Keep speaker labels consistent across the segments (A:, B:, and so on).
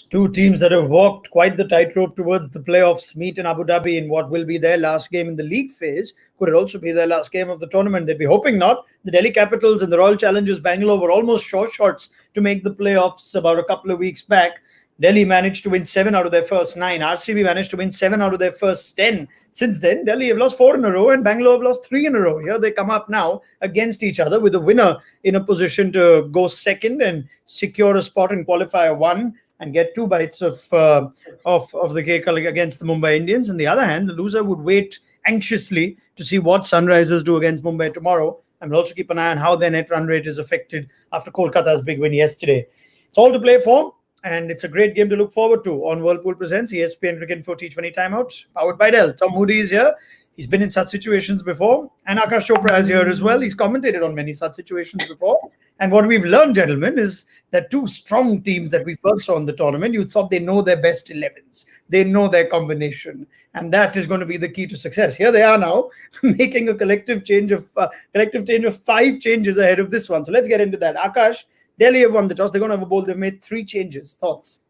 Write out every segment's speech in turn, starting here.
A: Two teams that have walked quite the tightrope towards the playoffs meet in Abu Dhabi in what will be their last game in the league phase. Could it also be their last game of the tournament? They'd be hoping not. The Delhi Capitals and the Royal Challengers Bangalore were almost short shots to make the playoffs about a couple of weeks back. Delhi managed to win 7 out of their first 9. RCB managed to win 7 out of their first 10. Since then, Delhi have lost 4 in a row and Bangalore have lost 3 in a row. Here they come up now against each other with a winner in a position to go second and secure a spot in qualifier 1 and get 2 bites of the cake against the Mumbai Indians. On the other hand, the loser would wait anxiously to see what Sunrisers do against Mumbai tomorrow, and will also keep an eye on how their net run rate is affected after Kolkata's big win yesterday. It's all to play for, and it's a great game to look forward to on Whirlpool Presents ESPN Cricket Info T20 Timeout, powered by Dell. Tom Moody is here. He's been in such situations before, and Akash Chopra is here as well. He's commentated on many such situations before. And what we've learned, gentlemen, is that two strong teams that we first saw in the tournament, you thought they know their best 11s. They know their combination. And that is going to be the key to success. Here they are now, making a collective change of 5 changes ahead of this one. So let's get into that. Akash, Delhi have won the toss. They're going to have a bowl. They've made 3 changes. Thoughts?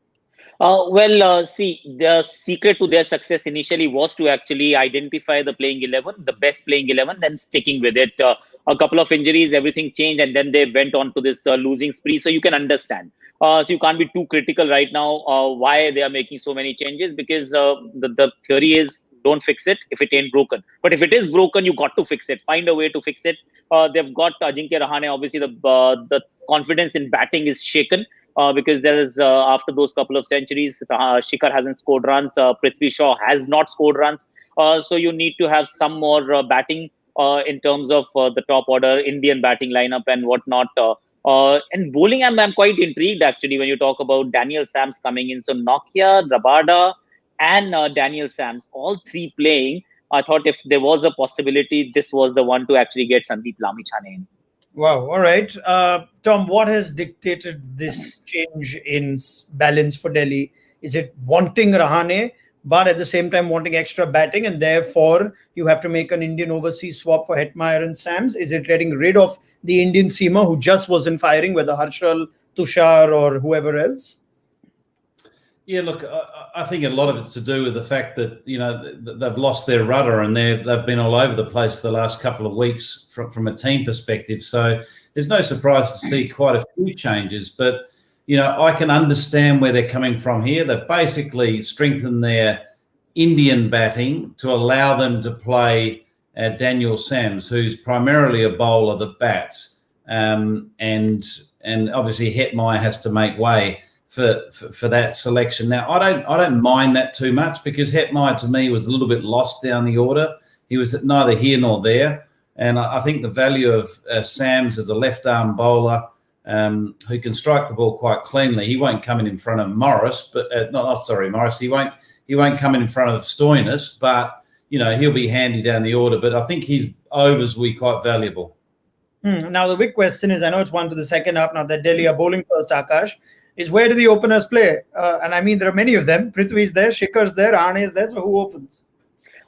B: See, the secret to their success initially was to actually identify the playing 11, the best playing 11, then sticking with it. A couple of injuries, everything changed, and then they went on to this losing spree. So you can understand. So you can't be too critical right now why they are making so many changes, because the theory is don't fix it if it ain't broken. But if it is broken, you got to fix it. Find a way to fix it. They've got Ajinkya Rahane. Obviously, the confidence in batting is shaken. Because there is, after those couple of centuries, Shikhar hasn't scored runs. Prithvi Shaw has not scored runs. So you need to have some more batting in terms of the top order, Indian batting lineup and whatnot. And bowling, I'm quite intrigued actually when you talk about Daniel Sams coming in. So Nokia, Rabada and Daniel Sams, all 3 playing. I thought if there was a possibility, this was the one to actually get Sandeep Lamichhane in.
A: Wow. All right. Tom, what has dictated this change in balance for Delhi? Is it wanting Rahane, but at the same time wanting extra batting, and therefore you have to make an Indian overseas swap for Hetmeyer and Sams? Is it getting rid of the Indian seamer who just wasn't firing, whether Harshal, Tushar or whoever else?
C: Yeah, look, I think a lot of it's to do with the fact that, they've lost their rudder and they've been all over the place the last couple of weeks from a team perspective. So there's no surprise to see quite a few changes. But, I can understand where they're coming from here. They've basically strengthened their Indian batting to allow them to play Daniel Sams, who's primarily a bowler that bats. And obviously Hetmeyer has to make way for that selection. Now, I don't mind that too much, because Hetmeyer to me was a little bit lost down the order. He was neither here nor there. And I think the value of Sams as a left-arm bowler who can strike the ball quite cleanly. He won't come in front of Morris, but Morris. He won't come in front of Stoinis, but he'll be handy down the order. But I think his overs will be quite valuable.
A: Now the big question is, I know it's one for the second half now that Delhi are bowling first, Akash, is where do the openers play? And I mean, there are many of them. Prithvi is there, Shikhar's there, Rahane is there. So who opens?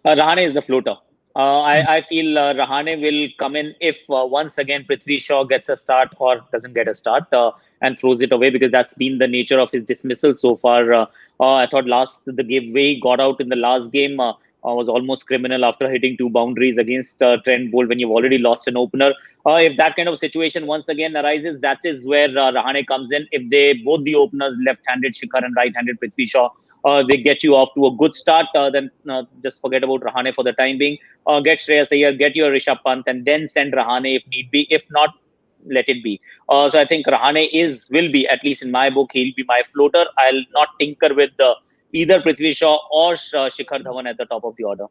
B: Rahane is the floater. I feel Rahane will come in if once again Prithvi Shaw gets a start or doesn't get a start and throws it away, because that's been the nature of his dismissal so far. I thought the way he got out in the last game was almost criminal after hitting 2 boundaries against Trent Bolt when you've already lost an opener. If that kind of situation once again arises, that is where Rahane comes in. If both the openers, left-handed Shikhar and right-handed Prithvi Shaw, they get you off to a good start, then just forget about Rahane for the time being. Get Shreyas Iyer, get your Rishabh Pant, and then send Rahane if need be. If not, let it be. So I think Rahane will be, at least in my book, he'll be my floater. I'll not tinker with either Prithvi Shaw or Shikhar Dhawan at the top of the order.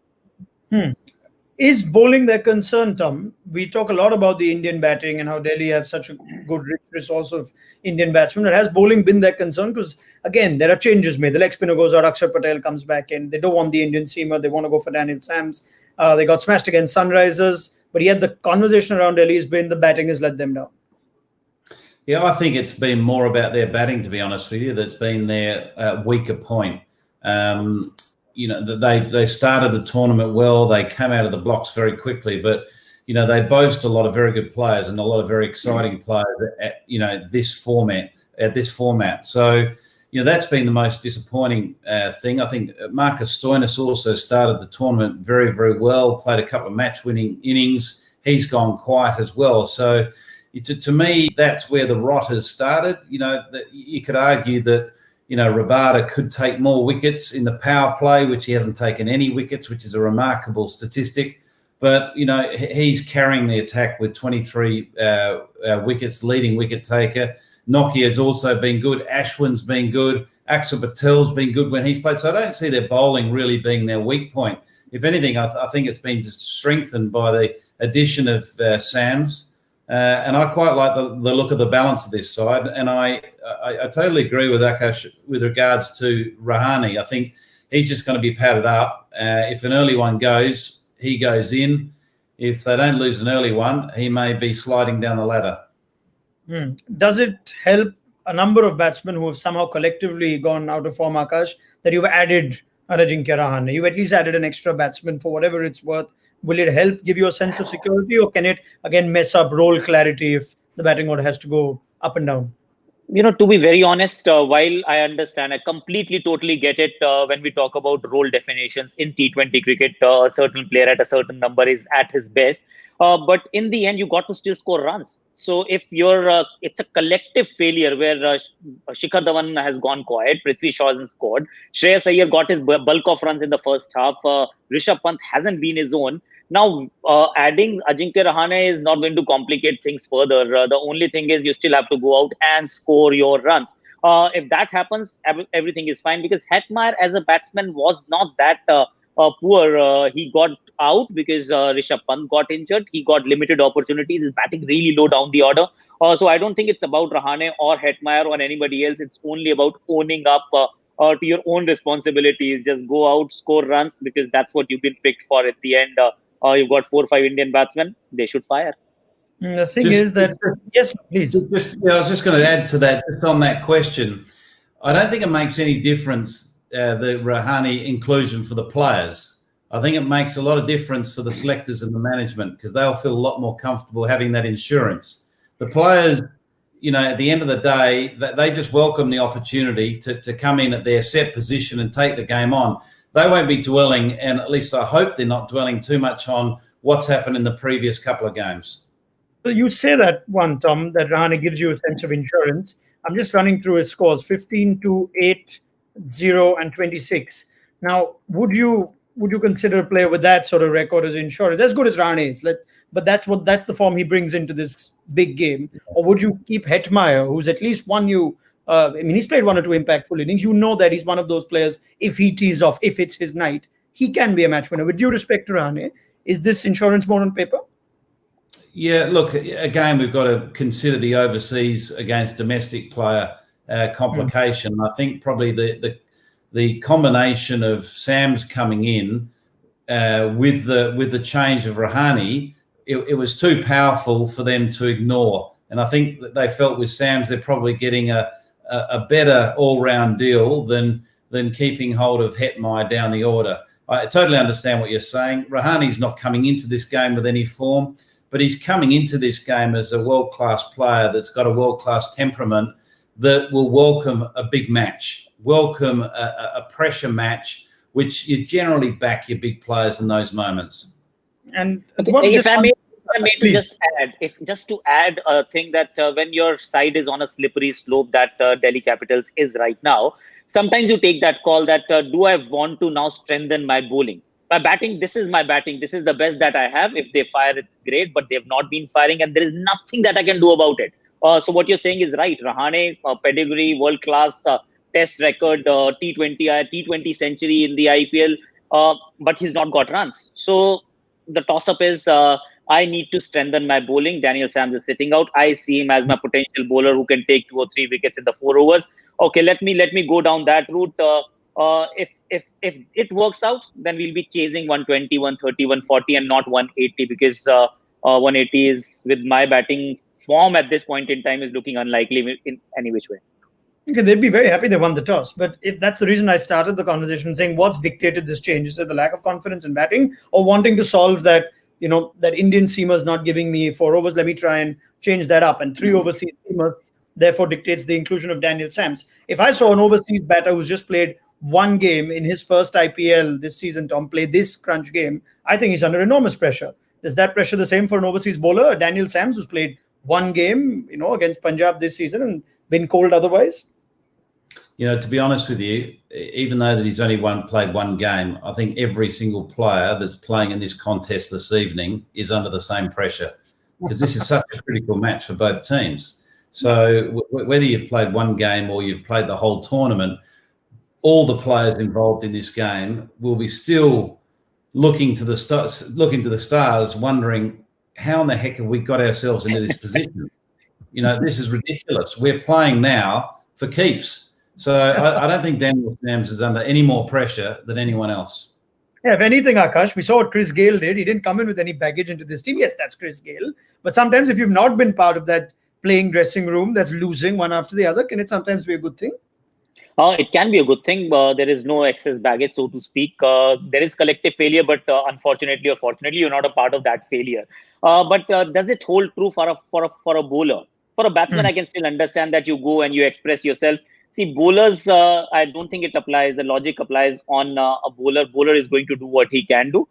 A: Is bowling their concern, Tom? We talk a lot about the Indian batting and how Delhi have such a good rich resource of Indian batsmen. But has bowling been their concern? Because, again, there are changes made. The leg spinner goes out, Akshar Patel comes back in. They don't want the Indian seamer. They want to go for Daniel Sams. They got smashed against Sunrisers. But yet the conversation around Delhi has been the batting has let them down.
C: Yeah, I think it's been more about their batting, to be honest with you. That's been their weaker point. They started the tournament well. They came out of the blocks very quickly, but they boast a lot of very good players and a lot of very exciting players at this format. So that's been the most disappointing thing. I think Marcus Stoinis also started the tournament very, very well, played a couple of match-winning innings. He's gone quiet as well. So to me, that's where the rot has started. You could argue that, Rabada could take more wickets in the power play, which he hasn't taken any wickets, which is a remarkable statistic. But, he's carrying the attack with 23 wickets, leading wicket taker. Nokia's also been good. Ashwin's been good. Axel Patel's been good when he's played. So I don't see their bowling really being their weak point. If anything, I think it's been just strengthened by the addition of Sams. And I quite like the look of the balance of this side. And I totally agree with Akash with regards to Rahane. I think he's just going to be padded up. If an early one goes, he goes in. If they don't lose an early one, he may be sliding down the ladder.
A: Does it help a number of batsmen who have somehow collectively gone out of form, Akash, that you've added Ajinkya Rahane? You've at least added an extra batsman for whatever it's worth. Will it help give you a sense of security, or can it again mess up role clarity if the batting order has to go up and down?
B: To be very honest, while I understand, I completely, totally get it when we talk about role definitions in T20 cricket, a certain player at a certain number is at his best. But in the end, you got to still score runs. So if it's a collective failure where Shikhar Dhawan has gone quiet, Prithvi Shaw hasn't scored, Shreyas Iyer got his bulk of runs in the first half, Rishabh Pant hasn't been his own. Now, adding Ajinkya Rahane is not going to complicate things further. The only thing is you still have to go out and score your runs. If that happens, everything is fine, because Hetmeyer as a batsman was not that poor. He got out because Rishabh Pant got injured. He got limited opportunities. His batting really low down the order. So I don't think it's about Rahane or Hetmeyer or anybody else. It's only about owning up to your own responsibilities. Just go out, score runs, because that's what you've been picked for at the end. You've got 4 or 5 Indian batsmen. They should fire.
A: The thing is that, yes, please.
C: I was just going to add to that, just on that question. I don't think it makes any difference, the Rahane inclusion for the players. I think it makes a lot of difference for the selectors and the management, because they'll feel a lot more comfortable having that insurance. The players, at the end of the day, they just welcome the opportunity to come in at their set position and take the game on. They won't be dwelling, and at least I hope they're not dwelling too much on what's happened in the previous couple of games.
A: So you say that one, Tom, that Rahane gives you a sense of insurance. I'm just running through his scores: 15, 2, 8, 0, and 26. Now, would you consider a player with that sort of record as insurance, as good as Rahane is? But that's the form he brings into this big game. Or would you keep Hetmeyer, who's at least won you? He's played 1 or 2 impactful innings. That he's one of those players. If he tees off, if it's his night, he can be a match winner. With due respect to Rahane, is this insurance more on paper?
C: Yeah, look, again, we've got to consider the overseas against domestic player complication. I think probably the combination of Sam's coming in with the change of Rahane, it was too powerful for them to ignore. And I think that they felt with Sam's, they're probably getting a better all-round deal than keeping hold of Hetmeyer down the order. I totally understand what you're saying. Rahane's not coming into this game with any form, but he's coming into this game as a world-class player that's got a world-class temperament that will welcome a big match, welcome a pressure match, which you generally back your big players in those moments.
B: And if I may just to add a thing that when your side is on a slippery slope that Delhi Capitals is right now, sometimes you take that call that do I want to now strengthen my bowling? My batting, this is my batting. This is the best that I have. If they fire, it's great, but they've not been firing and there is nothing that I can do about it. So what you're saying is right. Rahane, pedigree, world-class test record, T20 century in the IPL, but he's not got runs. So the toss-up is I need to strengthen my bowling. Daniel Sams is sitting out. I see him as my potential bowler who can take 2 or 3 wickets in the 4 overs. Okay, let me go down that route. If it works out, then we'll be chasing 120, 130, 140 and not 180, because 180 is, with my batting form at this point in time, is looking unlikely in any which way.
A: Okay, they'd be very happy they won the toss. But if that's the reason I started the conversation saying what's dictated this change, is it the lack of confidence in batting or wanting to solve that, that Indian seamer's not giving me 4 overs, let me try and change that up. And 3 overseas seamers therefore dictates the inclusion of Daniel Sams. If I saw an overseas batter who's just played one game in his first IPL this season, Tom, play this crunch game, I think he's under enormous pressure. Is that pressure the same for an overseas bowler, Daniel Sams, who's played one game, against Punjab this season and been cold otherwise?
C: To be honest with you, even though that he's only played one game, I think every single player that's playing in this contest this evening is under the same pressure, because this is such a critical match for both teams. So whether you've played one game or you've played the whole tournament, all the players involved in this game will be still looking to the stars, wondering how in the heck have we got ourselves into this position? This is ridiculous. We're playing now for keeps. So I don't think Daniel Sams is under any more pressure than anyone else.
A: Yeah, if anything, Akash, we saw what Chris Gayle did. He didn't come in with any baggage into this team. Yes, that's Chris Gayle. But sometimes if you've not been part of that playing dressing room that's losing one after the other, can it sometimes be a good thing?
B: It can be a good thing. There is no excess baggage, so to speak. There is collective failure, but unfortunately or fortunately, you're not a part of that failure. But does it hold true for a bowler? For a batsman, I can still understand that you go and you express yourself. See, bowlers, I don't think it applies. The logic applies on a bowler. Bowler is going to do what he can do.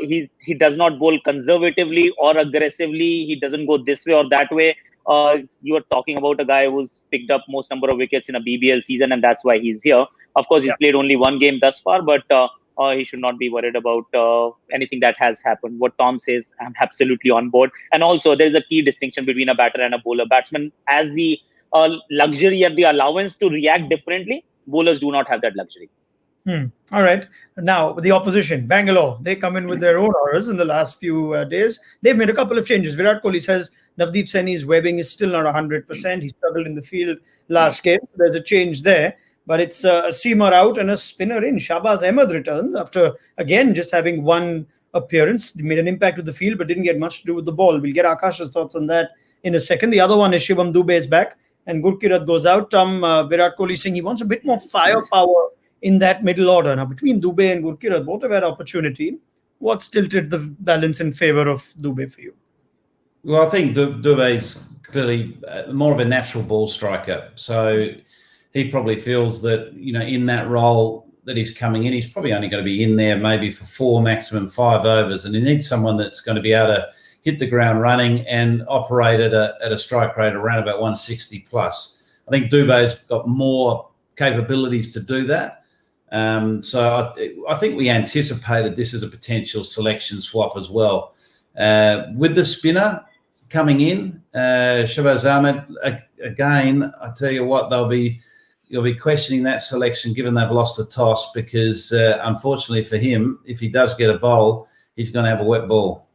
B: He does not bowl conservatively or aggressively. He doesn't go this way or that way. You are talking about a guy who's picked up most number of wickets in a BBL season, and that's why he's here. Of course, he's played only one game thus far, but he should not be worried about anything that has happened. What Tom says, I'm absolutely on board. And also, there is a key distinction between a batter and a bowler. Batsman has the luxury or the allowance to react differently. Bowlers do not have that luxury.
A: All right. Now, the opposition, Bangalore, they come in with their own horrors in the last few days. They've made a couple of changes. Virat Kohli says Navdeep Saini's webbing is still not 100%. He struggled in the field last game. There's a change there. But it's a seamer out and a spinner in. Shahbaz Ahmed returns after, again, just having one appearance. He made an impact with the field, but didn't get much to do with the ball. We'll get Akash's thoughts on that in a second. The other one is Shivam Dube is back and Gurkirat goes out. Virat Kohli saying he wants a bit more firepower in that middle order. Now, between Dube and Gurkirat, both have had opportunity. What's tilted the balance in favour of Dube for you?
C: Well, I think Dube is clearly more of a natural ball striker. So he probably feels that, in that role that he's coming in, he's probably only going to be in there maybe for 4, maximum 5 overs. And he needs someone that's going to be able to hit the ground running and operate at a strike rate around about 160 plus. I think Dube's got more capabilities to do that. So I think we anticipated this as a potential selection swap as well. With the spinner coming in, Shahbaz Ahmed, again, I tell you what, you'll be questioning that selection given they've lost the toss because, unfortunately for him, if he does get a bowl, he's going to have a wet ball.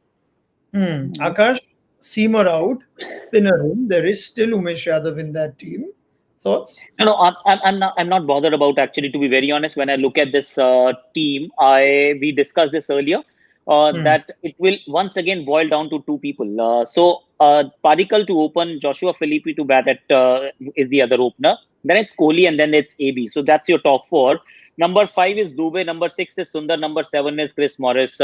A: Akash, seamer out, spinner in. There is still Umesh Yadav in that team. Thoughts?
B: No, I'm not bothered about, actually, to be very honest. When I look at this team, we discussed this earlier, that it will once again boil down to 2 people. So Padikkal to open, Joshua Philippe to bat is the other opener. Then it's Kohli and then it's AB. So that's your top 4. Number 5 is Dube. Number 6 is Sundar. Number 7 is Chris Morris.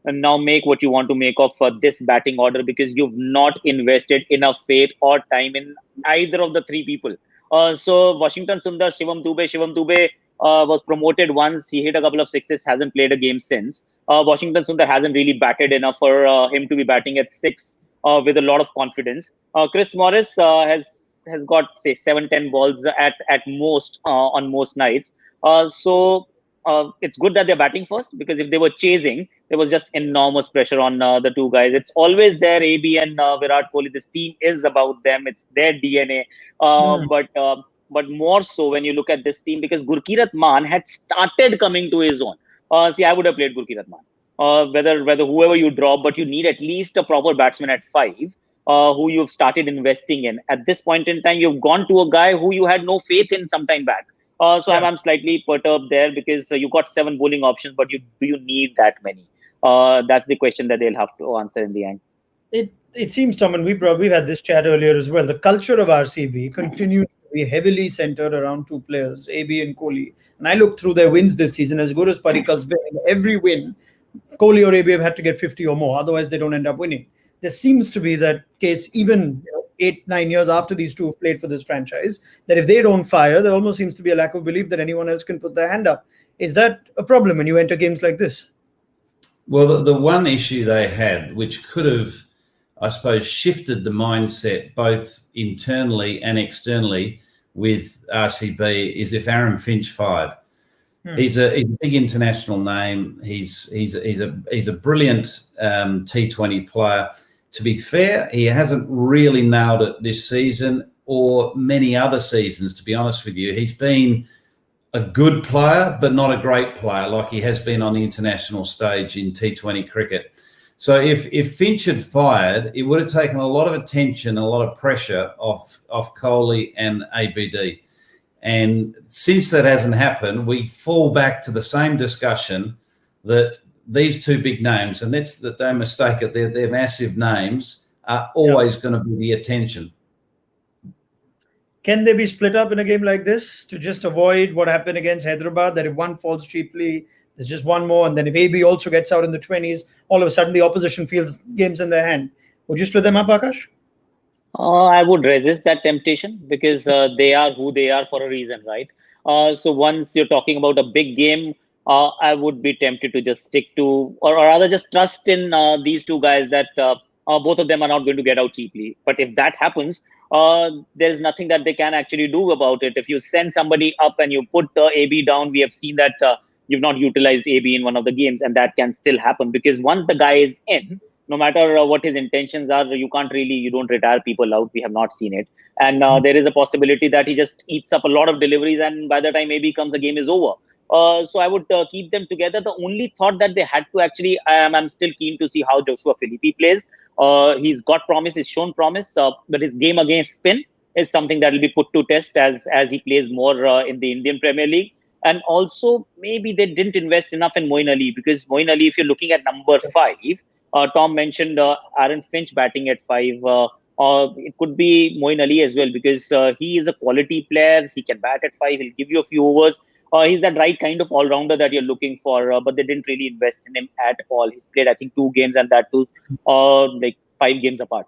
B: And now make what you want to make of this batting order because you've not invested enough faith or time in either of the 3 people. So Washington Sundar, Shivam Dube was promoted once. He hit a couple of sixes, hasn't played a game since. Washington Sundar hasn't really batted enough for him to be batting at 6 with a lot of confidence. Chris Morris has got, say, 7-10 balls at most on most nights. So it's good that they're batting first because if they were chasing, there was just enormous pressure on the 2 guys. It's always there, AB and Virat Kohli. This team is about them. It's their DNA. But more so when you look at this team because Gurkirat Maan had started coming to his own. I would have played Gurkirat Maan. Whether whoever you drop, but you need at least a proper batsman at 5 who you've started investing in. At this point in time, you've gone to a guy who you had no faith in some time back. I'm slightly perturbed there because you got 7 bowling options, but do you need that many? That's the question that they'll have to answer in the end.
A: It seems, Tom, and we've had this chat earlier as well. The culture of RCB continues to be heavily centered around 2 players, AB and Kohli. And I look through their wins this season, as good as Padikkal's been, every win, Kohli or AB have had to get 50 or more. Otherwise, they don't end up winning. There seems to be that case even 8-9 years after these two have played for this franchise, that if they don't fire, there almost seems to be a lack of belief that anyone else can put their hand up. Is that a problem when you enter games like this?
C: Well, the one issue they had, which could have, I suppose, shifted the mindset both internally and externally with RCB, is if Aaron Finch fired. He's a big international name. He's a brilliant T20 player. To be fair, he hasn't really nailed it this season or many other seasons, to be honest with you. He's been a good player, but not a great player like he has been on the international stage in T20 cricket. So if Finch had fired, it would have taken a lot of attention, a lot of pressure off Kohli and ABD. And since that hasn't happened, we fall back to the same discussion that these two big names, and that's that, don't mistake it, they're massive names, are always going to be the attention.
A: Can they be split up in a game like this to just avoid what happened against Hyderabad, that if one falls cheaply, there's just one more, and then if AB also gets out in the 20s, all of a sudden the opposition feels games in their hand? Would you split them up, Akash?
B: I would resist that temptation because they are who they are for a reason, right? So once you're talking about a big game, I would be tempted to just stick to, or rather just trust in these two guys that both of them are not going to get out cheaply. But if that happens, there's nothing that they can actually do about it. If you send somebody up and you put AB down, we have seen that you've not utilized AB in one of the games, and that can still happen because once the guy is in, no matter what his intentions are, you don't retire people out. We have not seen it. And there is a possibility that he just eats up a lot of deliveries, and by the time AB comes, the game is over. So I would keep them together. The only thought that they had to actually, I'm still keen to see how Joshua Philippe plays. He's got promise, he's shown promise, but his game against spin is something that will be put to test as he plays more in the Indian Premier League. And also, maybe they didn't invest enough in Moeen Ali, because Moeen Ali, if you're looking at number 5, Tom mentioned Aaron Finch batting at 5. Or it could be Moeen Ali as well, because he is a quality player. He can bat at 5. He'll give you a few overs. He's that right kind of all-rounder that you're looking for, but they didn't really invest in him at all. He's played, I think, 2 games, and that too, like 5 games apart.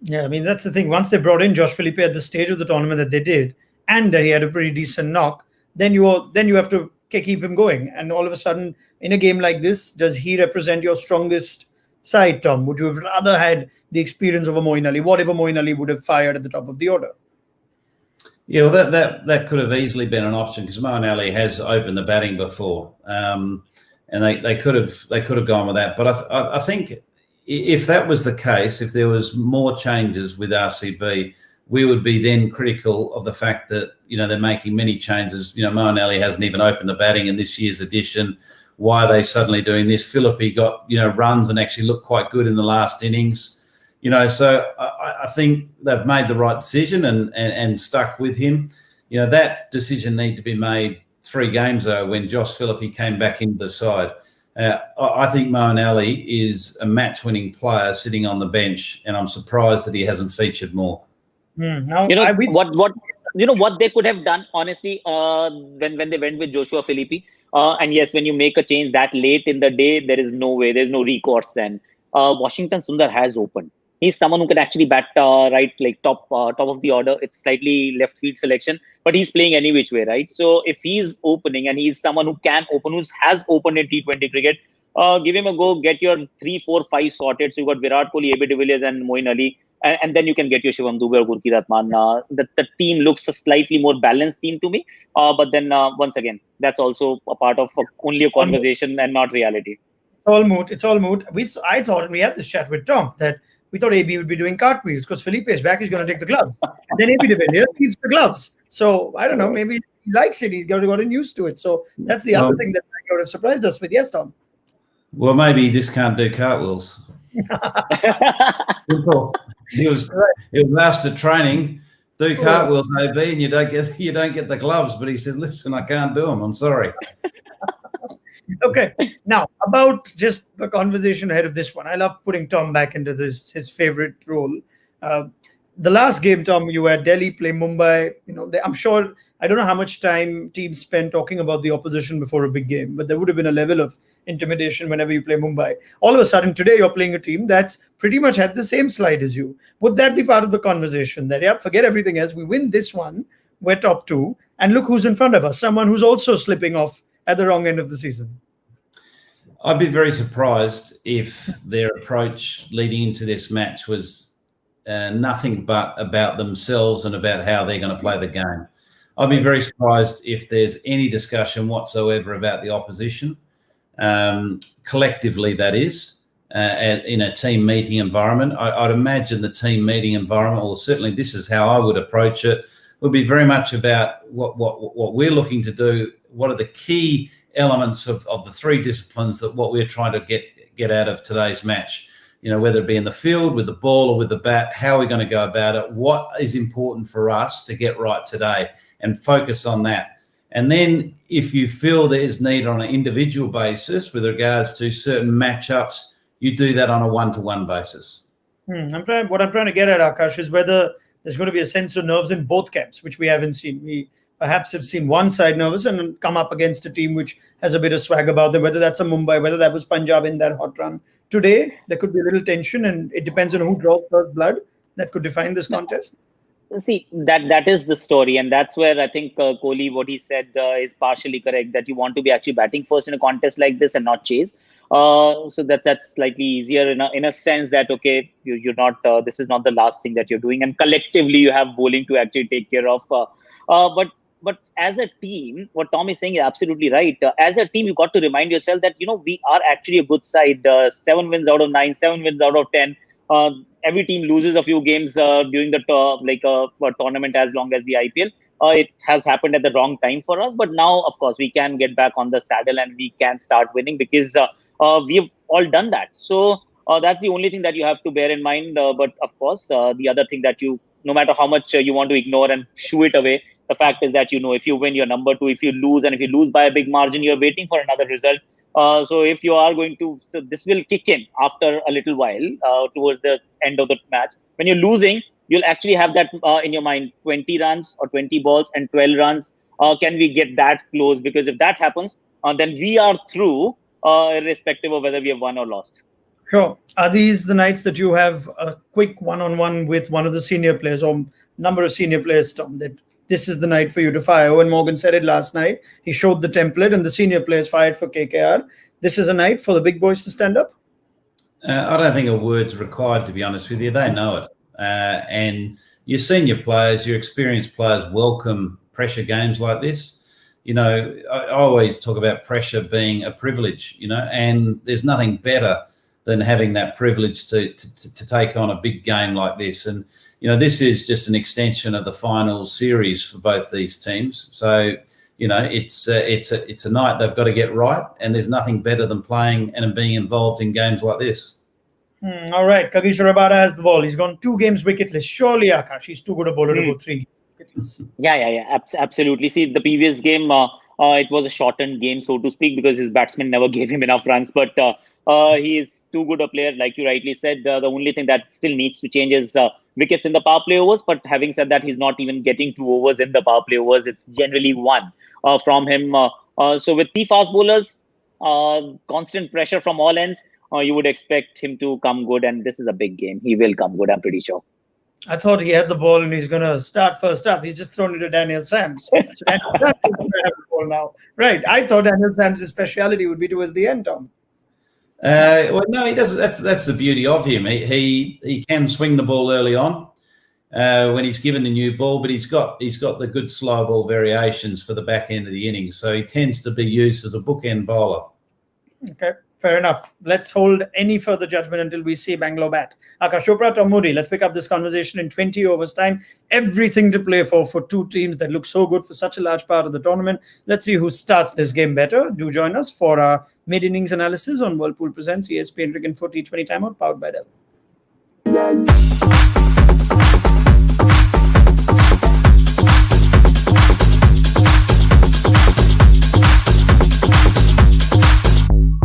A: Yeah, I mean, that's the thing. Once they brought in Josh Philippe at the stage of the tournament that they did, and that he had a pretty decent knock, then you have to keep him going. And all of a sudden, in a game like this, does he represent your strongest side, Tom? Would you have rather had the experience of a Moeen Ali? What if a Moeen Ali would have fired at the top of the order?
C: Yeah, well, that could have easily been an option because Moeen Ali has opened the batting before, and they could have gone with that. But I think if that was the case, if there was more changes with RCB, we would be then critical of the fact that they're making many changes. Moeen Ali hasn't even opened the batting in this year's edition. Why are they suddenly doing this? Philippe got runs and actually looked quite good in the last innings. So I think they've made the right decision and stuck with him. That decision needed to be made 3 games ago when Josh Philippe came back into the side. I think Moeen Ali is a match-winning player sitting on the bench, and I'm surprised that he hasn't featured more.
B: Now, what they could have done, honestly, when they went with Joshua Philippe, and yes, when you make a change that late in the day, there is no way, there's no recourse then. Washington Sundar has opened. He's someone who can actually bat right, like top of the order. It's slightly left field selection, but he's playing any which way, right? So if he's opening and he's someone who can open, who has opened in T20 cricket, give him a go, get your 3, 4, 5 sorted. So you've got Virat Kohli, AB de Villiers and Moeen Ali. And then you can get your Shivam Dube or Gurkeerat Maan. The team looks a slightly more balanced team to me. But then once again, that's also a part of only a conversation and not reality.
A: It's all moot. I thought, and we had this chat with Tom, that we thought AB would be doing cartwheels because Felipe is back. He's going to take the glove. And then AB de Villiers keeps the gloves. So I don't know. Maybe he likes it. He's gotten used to it. So that's the other thing that would have surprised us with. Yes, Tom.
C: Well, maybe he just can't do cartwheels. He was asked to training, do cartwheels, AB, and you don't get the gloves. But he said, "Listen, I can't do them. I'm sorry."
A: Okay. Now, about just the conversation ahead of this one. I love putting Tom back into his favorite role. The last game, Tom, you had Delhi play Mumbai. I'm sure I don't know how much time teams spend talking about the opposition before a big game, but there would have been a level of intimidation whenever you play Mumbai. All of a sudden, today you're playing a team that's pretty much had the same slide as you. Would that be part of the conversation? That, yeah, forget everything else. We win this one, we're top two, and look who's in front of us, someone who's also slipping off at the wrong end of the season.
C: I'd be very surprised if their approach leading into this match was nothing but about themselves and about how they're going to play the game. I'd be very surprised if there's any discussion whatsoever about the opposition, collectively, that is, in a team meeting environment. I'd imagine the team meeting environment, or certainly this is how I would approach it, would be very much about what we're looking to do. What are the key elements of the three disciplines that what we're trying to get out of today's match? You know, whether it be in the field, with the ball or with the bat, how are we going to go about it? What is important for us to get right today, and focus on that. And then if you feel there's need on an individual basis with regards to certain matchups, you do that on a one-to-one basis.
A: What I'm trying to get at, Akash, is whether there's going to be a sense of nerves in both camps, which we haven't seen. We perhaps have seen one side nervous and come up against a team which has a bit of swag about them, whether that's a Mumbai, whether that was Punjab in that hot run. Today, there could be a little tension, and it depends on who draws first blood that could define this contest.
B: See, that is the story, and that's where I think Kohli, what he said is partially correct, that you want to be actually batting first in a contest like this and not chase. So that's slightly easier in a sense that, okay, you're not, this is not the last thing that you're doing, and collectively you have bowling to actually take care of. But as a team, what Tom is saying is absolutely right. As a team, you got to remind yourself that, we are actually a good side. 7 wins out of 9, 7 wins out of 10. Every team loses a few games during the tournament as long as the IPL. It has happened at the wrong time for us. But now, of course, we can get back on the saddle and we can start winning, because we have all done that. So that's the only thing that you have to bear in mind. But of course, the other thing that no matter how much you want to ignore and shoo it away, the fact is that, if you win, you're number 2. If you lose, and if you lose by a big margin, you're waiting for another result. So if you are going to, so this will kick in after a little while, towards the end of the match. When you're losing, you'll actually have that in your mind, 20 runs or 20 balls and 12 runs. Can we get that close? Because if that happens, then we are through, irrespective of whether we have won or lost.
A: Sure. Are these the nights that you have a quick one-on-one with one of the senior players, or number of senior players, Tom, that this is the night for you to fire? Owen Morgan said it last night. He showed the template and the senior players fired for KKR. This is a night for the big boys to stand up?
C: I don't think a word's required, to be honest with you. They know it. And your senior players, your experienced players welcome pressure games like this. I always talk about pressure being a privilege, and there's nothing better than having that privilege to take on a big game like this. And, this is just an extension of the final series for both these teams. So, it's a night they've got to get right, and there's nothing better than playing and being involved in games like this.
A: All right, Kagiso Rabada has the ball. He's gone 2 games wicketless. Surely, Akash, he's too good a bowler to go 3 wicketless.
B: Yeah, absolutely. See, the previous game, it was a shortened game, so to speak, because his batsman never gave him enough runs. But he is too good a player, like you rightly said. The only thing that still needs to change is wickets in the power play overs. But having said that, he's not even getting 2 overs in the power play overs. It's generally 1 from him. So with 3 fast bowlers, constant pressure from all ends, you would expect him to come good. And this is a big game. He will come good, I'm pretty sure.
A: I thought he had the ball and he's going to start first up. He's just thrown it to Daniel Sams. So Daniel Sams is going to have the ball now. Right. I thought Daniel Sams' speciality would be towards the end, Tom.
C: Well, no, he doesn't. That's the beauty of him. He can swing the ball early on when he's given the new ball, but he's got the good slow ball variations for the back end of the innings. So he tends to be used as a bookend bowler.
A: Okay, fair enough. Let's hold any further judgment until we see Bangalore bat. Akash Chopra, Tom Moody, let's pick up this conversation in 20 overs time. Everything to play for 2 teams that look so good for such a large part of the tournament. Let's see who starts this game better. Do join us for our mid-innings analysis on Whirlpool Presents ESPN Cricket Info T20 Timeout, powered by Dell.